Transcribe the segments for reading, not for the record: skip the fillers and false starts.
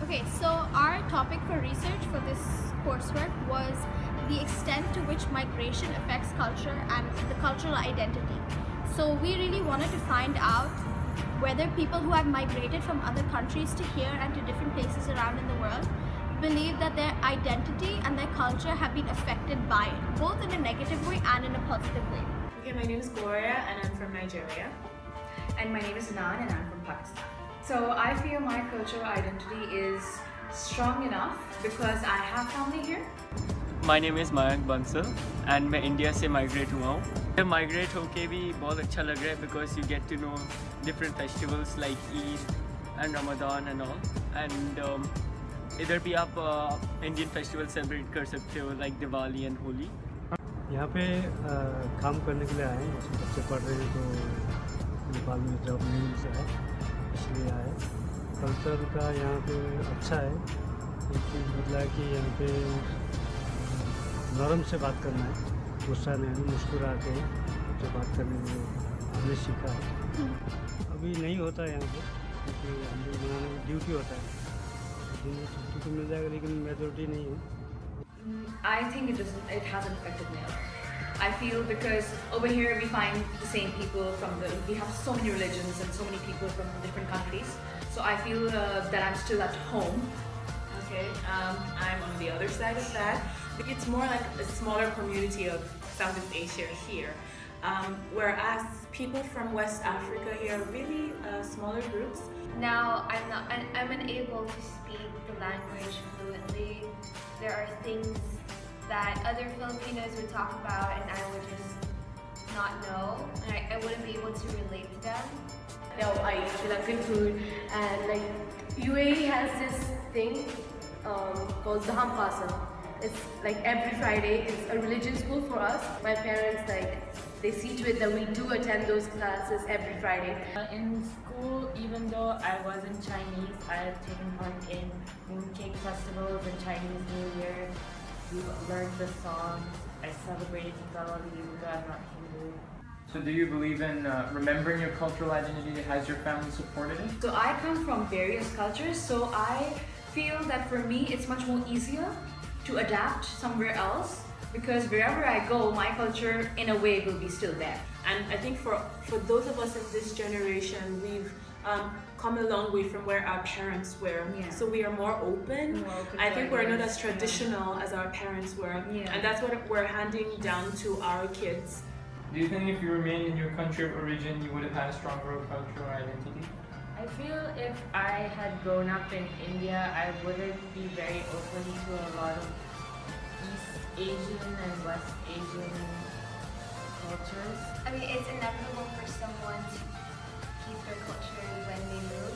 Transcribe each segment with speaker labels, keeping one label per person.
Speaker 1: Okay, so our topic for research for this coursework was the extent to which migration affects culture and the cultural identity. So we really wanted to find out whether people who have migrated from other countries to here and to different places around in the world believe that their identity and their culture have been affected by it, both in a negative way and in a positive way.
Speaker 2: Okay, my name is Gloria and I'm from Nigeria.
Speaker 3: And my name is Nan and I'm from Pakistan.
Speaker 2: So I feel my cultural identity is strong enough because I have family here.
Speaker 4: My name is Mayank Bansal and मैं India से migrate हुआ हूँ। Migrate होके भी बहुत अच्छा लग रहा है because you get to know different festivals like Eid and Ramzan and all and इधर भी आप इंडियन फेस्टिवल सेलिब्रेट कर सकते हो लाइक दिवाली एंड होली।
Speaker 5: यहाँ पे काम करने के लिए आए हैं, जैसे बच्चे पढ़ रहे हैं तो नेपाल में जॉब नहीं मिल रहा है इसलिए आए। कल्चर का यहाँ पे अच्छा है, एक चीज़ बदला है कि यहाँ पे नरम से बात करना है, गुस्सा नहीं, मुस्कुरा के जो बात करने में हमने सीखा है। अभी नहीं होता है यहाँ पे क्योंकि हम लोग बनाने में ड्यूटी होता है, दिन में छुट्टी तो मिल जाएगा लेकिन मेजोरिटी नहीं है।
Speaker 3: I think it hasn't affected me. I feel because over here we find the same people we have so many religions and so many people from different countries. So I feel that I'm still at home.
Speaker 2: Okay, I'm on the other side of that. It's more like a smaller community of Southeast Asia here. Whereas people from West Africa here are really smaller groups.
Speaker 6: Now I'm unable to speak the language fluently. There are things that other Filipinos would talk about and I would just not know, and I wouldn't be able to relate to them.
Speaker 7: No, I eat Sri Lankan food, and like UAE has this thing called Daham Pasam. It's like every Friday. It's a religion school for us. My parents they see to it that we do attend those classes every Friday.
Speaker 8: In school, even though I wasn't Chinese, I had taken part in mooncake festivals and Chinese New Year. We learned the songs. I celebrated Diwali, I'm not Hindu.
Speaker 9: So do you believe in remembering your cultural identity? Has your family supported it?
Speaker 3: So I come from various cultures, so I feel that for me it's much more easier to adapt somewhere else because wherever I go, my culture in a way will be still there.
Speaker 2: And I think for those of us in this generation, we've come a long way from where our parents were.
Speaker 3: Yeah.
Speaker 2: So we are more open. I think we're not as traditional as our parents were.
Speaker 3: Yeah.
Speaker 2: And that's what we're handing down to our kids.
Speaker 9: Do you think if you remained in your country of origin, you would have had a stronger cultural identity?
Speaker 8: I feel if I had grown up in India, I wouldn't be very open to a lot of East Asian and West Asian cultures.
Speaker 6: I mean, it's inevitable for someone to keep their culture when they move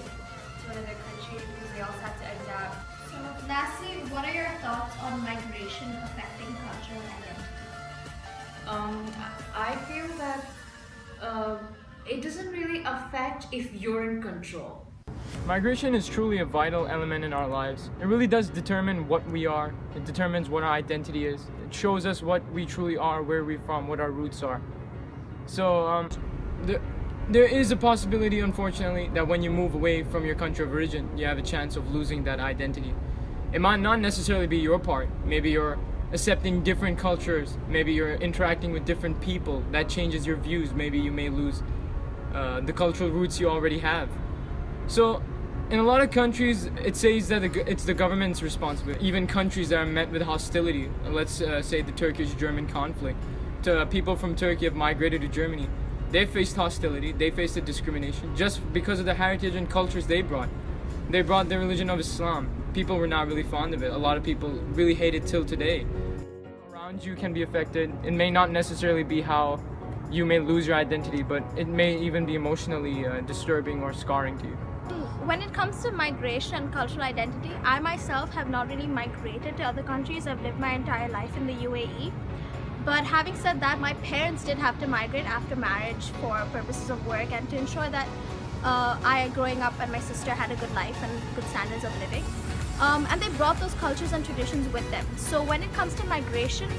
Speaker 6: to another country because they also have to adapt.
Speaker 1: So lastly, what are your thoughts on migration affecting cultural identity?
Speaker 3: I feel that it doesn't really affect if you're in control.
Speaker 4: Migration is truly a vital element in our lives. It really does determine what we are. It determines what our identity is. It shows us what we truly are, where we're from, what our roots are. So there is a possibility, unfortunately, that when you move away from your country of origin, you have a chance of losing that identity. It might not necessarily be your part. Maybe you're accepting different cultures. Maybe you're interacting with different people. That changes your views. Maybe you may lose the cultural roots you already have. So in a lot of countries, it says that it's the government's responsibility. Even countries that are met with hostility, let's say the Turkish-German conflict, people from Turkey have migrated to Germany. They faced hostility, they faced the discrimination just because of the heritage and cultures they brought. They brought the religion of Islam. People were not really fond of it. A lot of people really hate it till today. Around you can be affected. It may not necessarily be how you may lose your identity, but it may even be emotionally disturbing or scarring to you.
Speaker 1: When it comes to migration and cultural identity, I myself have not really migrated to other countries. I've lived my entire life in the UAE. But having said that, my parents did have to migrate after marriage for purposes of work and to ensure that I, growing up, and my sister had a good life and good standards of living. And they brought those cultures and traditions with them. So when it comes to migration,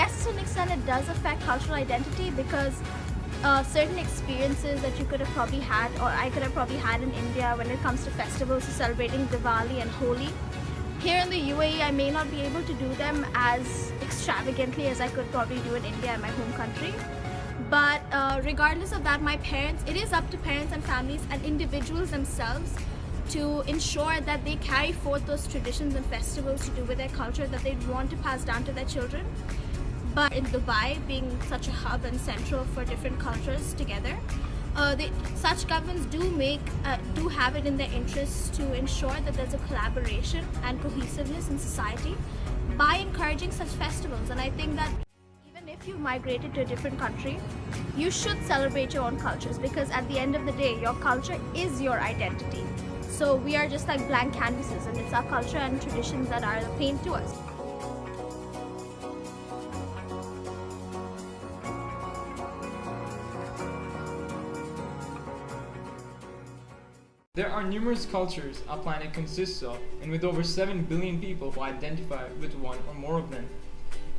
Speaker 1: yes, to an extent it does affect cultural identity because certain experiences that you could have probably had, or I could have probably had in India when it comes to festivals, celebrating Diwali and Holi. Here in the UAE, I may not be able to do them as extravagantly as I could probably do in India, my home country. But regardless of that, it is up to parents and families and individuals themselves to ensure that they carry forth those traditions and festivals to do with their culture that they'd want to pass down to their children. But in Dubai, being such a hub and central for different cultures together, such governments do have it in their interests to ensure that there's a collaboration and cohesiveness in society by encouraging such festivals. And I think that even if you migrated to a different country, you should celebrate your own cultures, because at the end of the day, your culture is your identity. So we are just like blank canvases, and it's our culture and traditions that are the paint to us.
Speaker 9: There are numerous cultures our planet consists of, and with over 7 billion people who identify with one or more of them.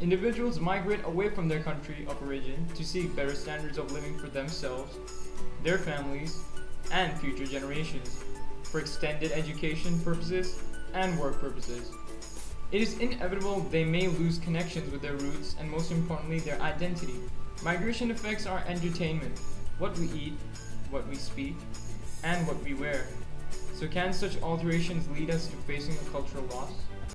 Speaker 9: Individuals migrate away from their country of origin to seek better standards of living for themselves, their families, and future generations, for extended education purposes and work purposes. It is inevitable they may lose connections with their roots and, most importantly, their identity. Migration affects our entertainment, what we eat, what we speak, and what we wear. So can such alterations lead us to facing a cultural loss?